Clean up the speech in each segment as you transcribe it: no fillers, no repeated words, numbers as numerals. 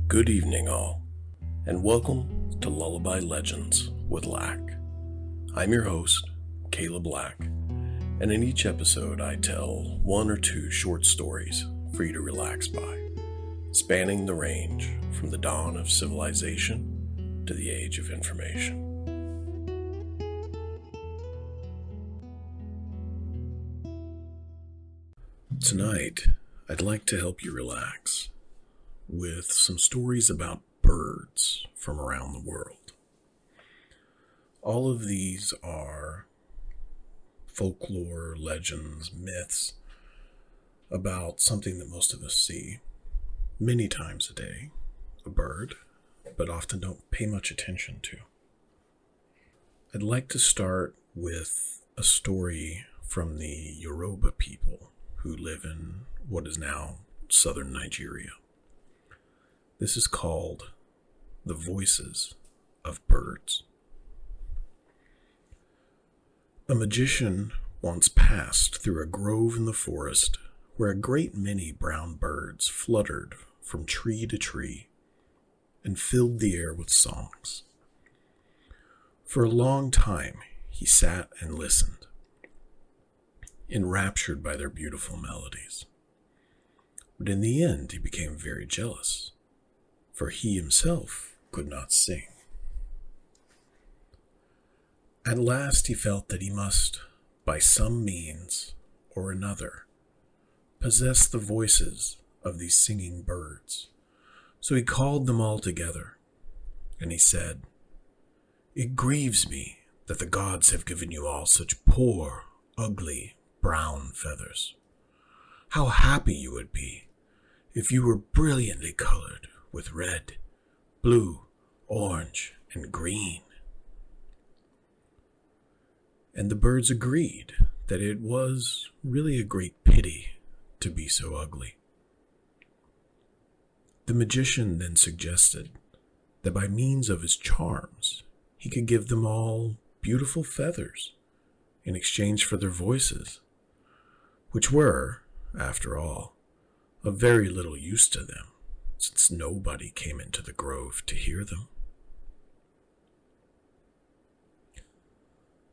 Good evening, all, and welcome to Lullaby Legends with Lack. I'm your host, Caleb Lack, and in each episode I tell one or two short stories for you to relax by, spanning the range from the dawn of civilization to the age of information. Tonight, I'd like to help you relax with some stories about birds from around the world. All of these are folklore, legends, myths about something that most of us see many times a day, a bird, but often don't pay much attention to. I'd like to start with a story from the Yoruba people who live in what is now southern Nigeria. This is called The Voices of Birds. A magician once passed through a grove in the forest where a great many brown birds fluttered from tree to tree and filled the air with songs. For a long time he sat and listened, enraptured by their beautiful melodies. But in the end he became very jealous, for he himself could not sing. At last he felt that he must, by some means or another, possess the voices of these singing birds. So he called them all together, and he said, "It grieves me that the gods have given you all such poor, ugly, brown feathers. How happy you would be if you were brilliantly colored with red, blue, orange, and green." And the birds agreed that it was really a great pity to be so ugly. The magician then suggested that by means of his charms, he could give them all beautiful feathers in exchange for their voices, which were, after all, of very little use to them, since nobody came into the grove to hear them.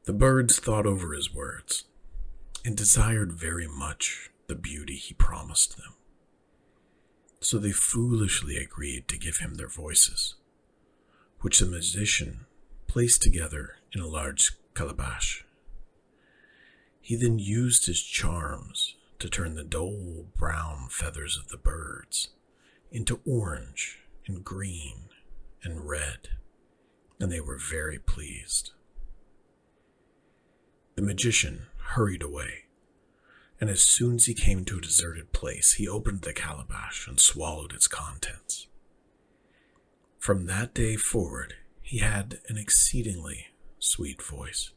The birds thought over his words and desired very much the beauty he promised them. So they foolishly agreed to give him their voices, which the magician placed together in a large calabash. He then used his charms to turn the dull brown feathers of the birds into orange and green and red, and they were very pleased. The magician hurried away, and as soon as he came to a deserted place, he opened the calabash and swallowed its contents. From that day forward, he had an exceedingly sweet voice,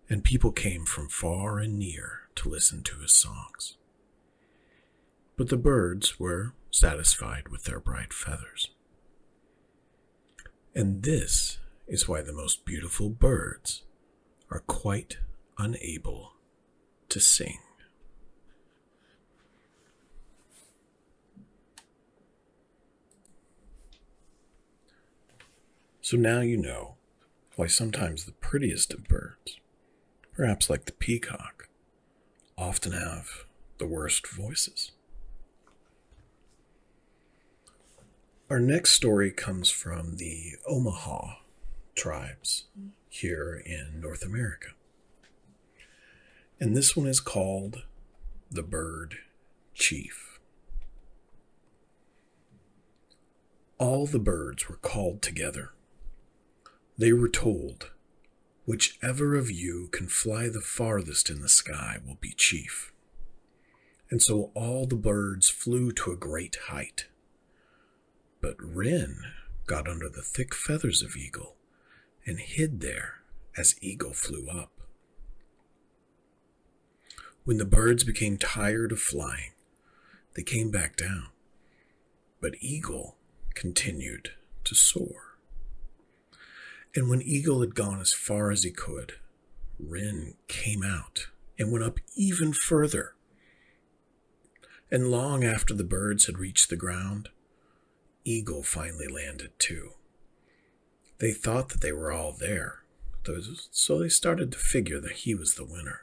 and people came from far and near to listen to his songs. But the birds were satisfied with their bright feathers. And this is why the most beautiful birds are quite unable to sing. So now you know why sometimes the prettiest of birds, perhaps like the peacock, often have the worst voices. Our next story comes from the Omaha tribes here in North America. And this one is called The Bird Chief. All the birds were called together. They were told, "Whichever of you can fly the farthest in the sky will be chief." And so all the birds flew to a great height. But Wren got under the thick feathers of Eagle and hid there as Eagle flew up. When the birds became tired of flying, they came back down, but Eagle continued to soar. And when Eagle had gone as far as he could, Wren came out and went up even further. And long after the birds had reached the ground, eagle finally landed too. They thought that they were all there, so they started to figure that he was the winner.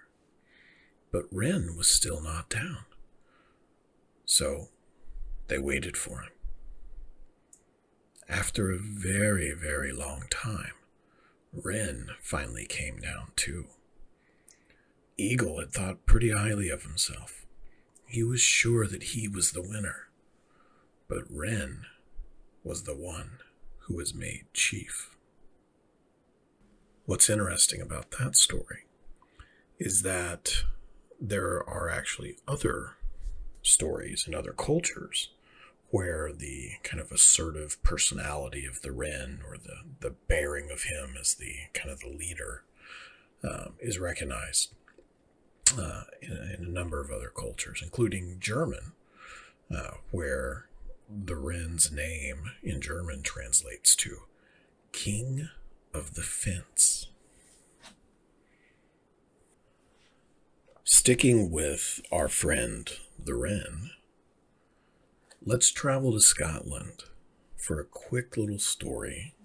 But Wren was still not down. So they waited for him. After a very, very long time, Wren finally came down too. Eagle had thought pretty highly of himself. He was sure that he was the winner. But Wren was the one who was made chief. What's interesting about that story is that there are actually other stories in other cultures where the kind of assertive personality of the Wren, or the bearing of him as the kind of the leader, is recognized in a number of other cultures, including German, where the Wren's name in German translates to King of the Fence. Sticking with our friend the Wren, let's travel to Scotland for a quick little story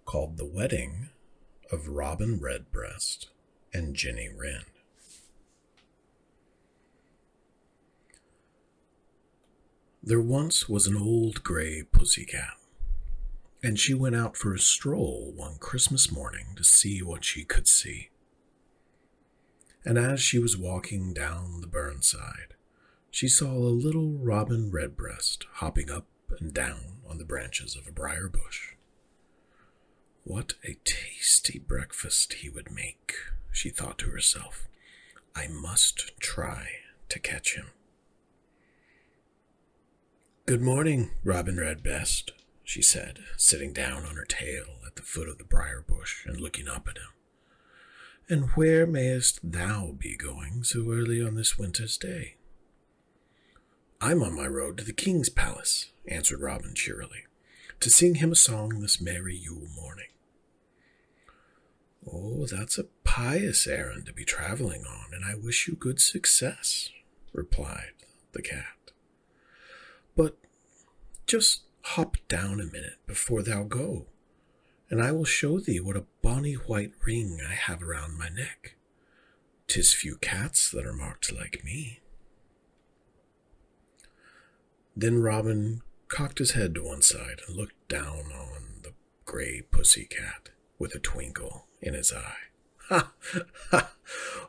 called The Wedding of Robin Redbreast and Jenny Wren. There once was an old gray pussycat, and she went out for a stroll one Christmas morning to see what she could see. And as she was walking down the burnside, she saw a little robin redbreast hopping up and down on the branches of a briar bush. What a tasty breakfast he would make, she thought to herself. I must try to catch him. Good morning, Robin Redbreast, she said, sitting down on her tail at the foot of the briar bush and looking up at him. And where mayest thou be going so early on this winter's day? I'm on my road to the king's palace, answered Robin cheerily, to sing him a song this merry Yule morning. Oh, that's a pious errand to be traveling on, and I wish you good success, replied the cat. But just hop down a minute before thou go, and I will show thee what a bonny white ring I have around my neck. 'Tis few cats that are marked like me. Then Robin cocked his head to one side and looked down on the gray pussy cat with a twinkle in his eye. Ha, ha,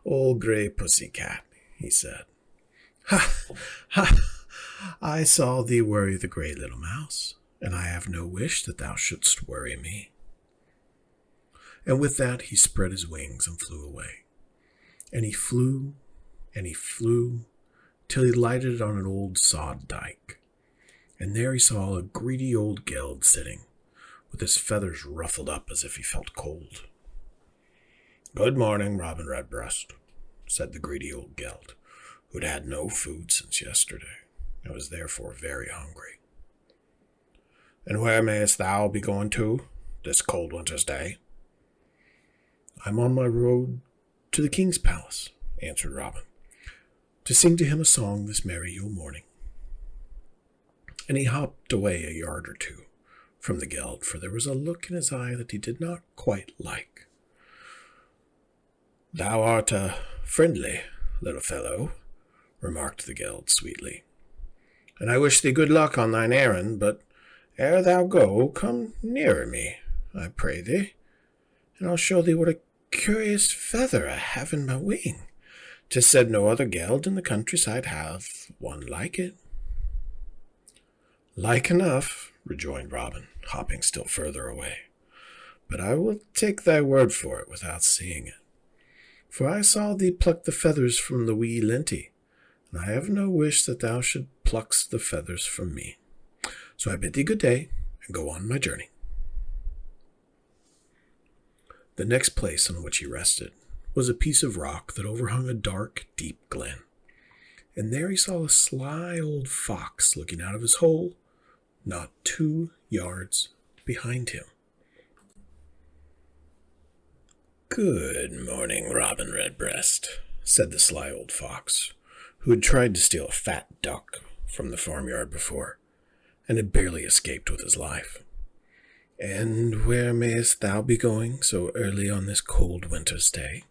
old gray pussy cat, he said. Ha, ha, I saw thee worry the gray little mouse, and I have no wish that thou shouldst worry me. And with that he spread his wings and flew away. And he flew, till he lighted on an old sod dike. And there he saw a greedy old geld sitting, with his feathers ruffled up as if he felt cold. Good morning, Robin Redbreast, said the greedy old geld, who'd had no food since yesterday, and was therefore very hungry. And where mayest thou be going to this cold winter's day? I'm on my road to the king's palace, answered Robin, to sing to him a song this merry Yule morning. And he hopped away a yard or two from the geld, for there was a look in his eye that he did not quite like. Thou art a friendly little fellow, remarked the geld sweetly, and I wish thee good luck on thine errand, but ere thou go, come nearer me, I pray thee, and I'll show thee what a curious feather I have in my wing. 'Tis said no other geld in the countryside hath one like it. Like enough, rejoined Robin, hopping still further away, but I will take thy word for it without seeing it. For I saw thee pluck the feathers from the wee linty, and I have no wish that thou should pluck the feathers from me. So I bid thee good day, and go on my journey. The next place on which he rested was a piece of rock that overhung a dark, deep glen, and there he saw a sly old fox looking out of his hole, not 2 yards behind him. Good morning, Robin Redbreast, said the sly old fox, who had tried to steal a fat duck from the farmyard before, and had barely escaped with his life. "And where mayest thou be going so early on this cold winter's day?"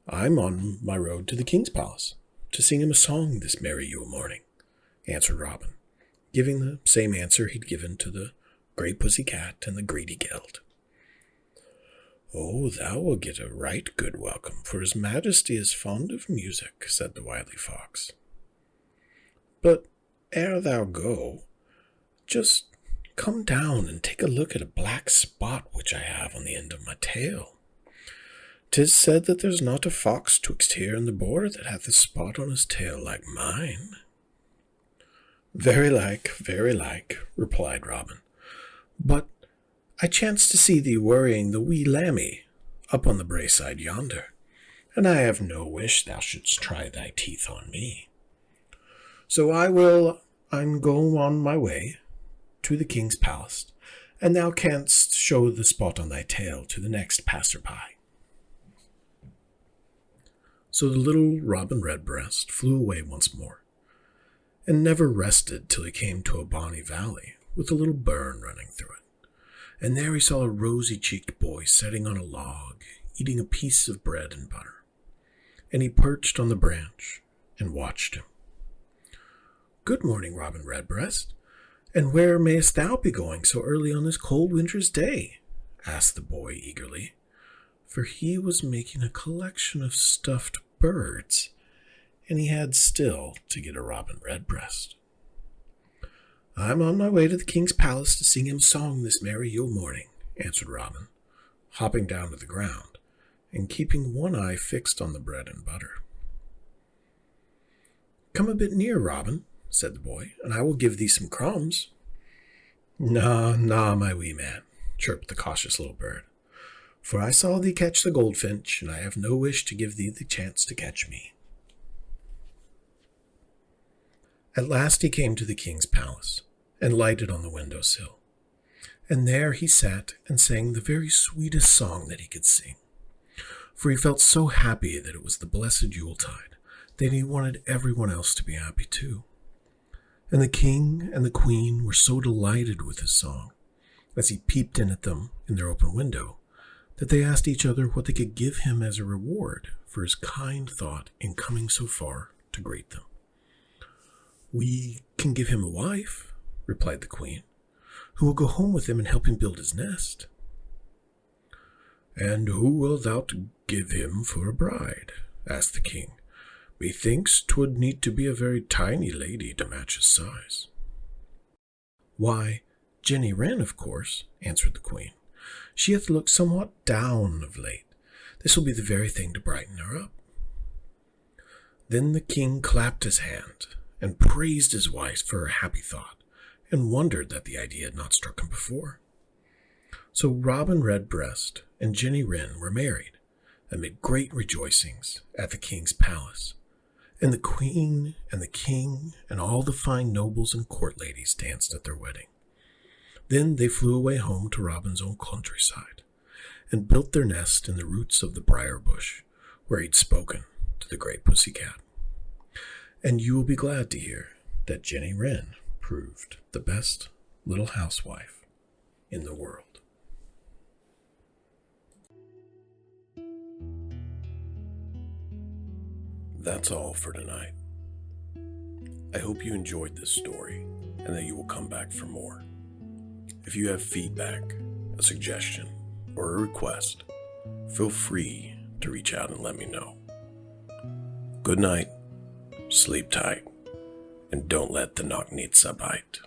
"I'm on my road to the king's palace, to sing him a song this merry Yule morning," answered Robin, giving the same answer he'd given to the grey pussy cat and the greedy geld. "Oh, thou will get a right good welcome, for his majesty is fond of music," said the wily fox. "But ere thou go, just come down and take a look at a black spot which I have on the end of my tail. 'Tis said that there's not a fox twixt here and the border that hath a spot on his tail like mine." Very like," replied Robin. "But I chanced to see thee worrying the wee lammy up on the braeside yonder, and I have no wish thou shouldst try thy teeth on me. So I'm go on my way to the king's palace, and thou canst show the spot on thy tail to the next passer-by." So the little Robin Redbreast flew away once more, and never rested till he came to a bonny valley with a little burn running through it. And there he saw a rosy-cheeked boy sitting on a log, eating a piece of bread and butter. And he perched on the branch and watched him. "Good morning, Robin Redbreast, and where mayest thou be going so early on this cold winter's day?" asked the boy eagerly, for he was making a collection of stuffed birds, and he had still to get a Robin Redbreast. "I'm on my way to the king's palace to sing him a song this merry Yule morning," answered Robin, hopping down to the ground and keeping one eye fixed on the bread and butter. "Come a bit near, Robin," said the boy, "and I will give thee some crumbs." "Na, my wee man," chirped the cautious little bird, "for I saw thee catch the goldfinch, and I have no wish to give thee the chance to catch me." At last he came to the king's palace, and lighted on the window-sill, and there he sat and sang the very sweetest song that he could sing, for he felt so happy that it was the blessed Yuletide that he wanted everyone else to be happy too. And the king and the queen were so delighted with his song, as he peeped in at them in their open window, that they asked each other what they could give him as a reward for his kind thought in coming so far to greet them. "We can give him a wife," replied the queen, "who will go home with him and help him build his nest." "And who wilt thou give him for a bride?" asked the king. "Methinks 'twould need to be a very tiny lady to match his size." "Why, Jenny Wren, of course," answered the queen. "She hath looked somewhat down of late. This will be the very thing to brighten her up." Then the king clapped his hand and praised his wife for her happy thought, and wondered that the idea had not struck him before. So Robin Redbreast and Jenny Wren were married, amid great rejoicings, at the king's palace, and the queen and the king and all the fine nobles and court ladies danced at their wedding. Then they flew away home to Robin's own countryside, and built their nest in the roots of the briar bush, where he'd spoken to the great pussy cat. And you will be glad to hear that Jenny Wren proved the best little housewife in the world. That's all for tonight. I hope you enjoyed this story and that you will come back for more. If you have feedback, a suggestion, or a request, feel free to reach out and let me know. Good night, sleep tight, and don't let the Knocknitsa bite.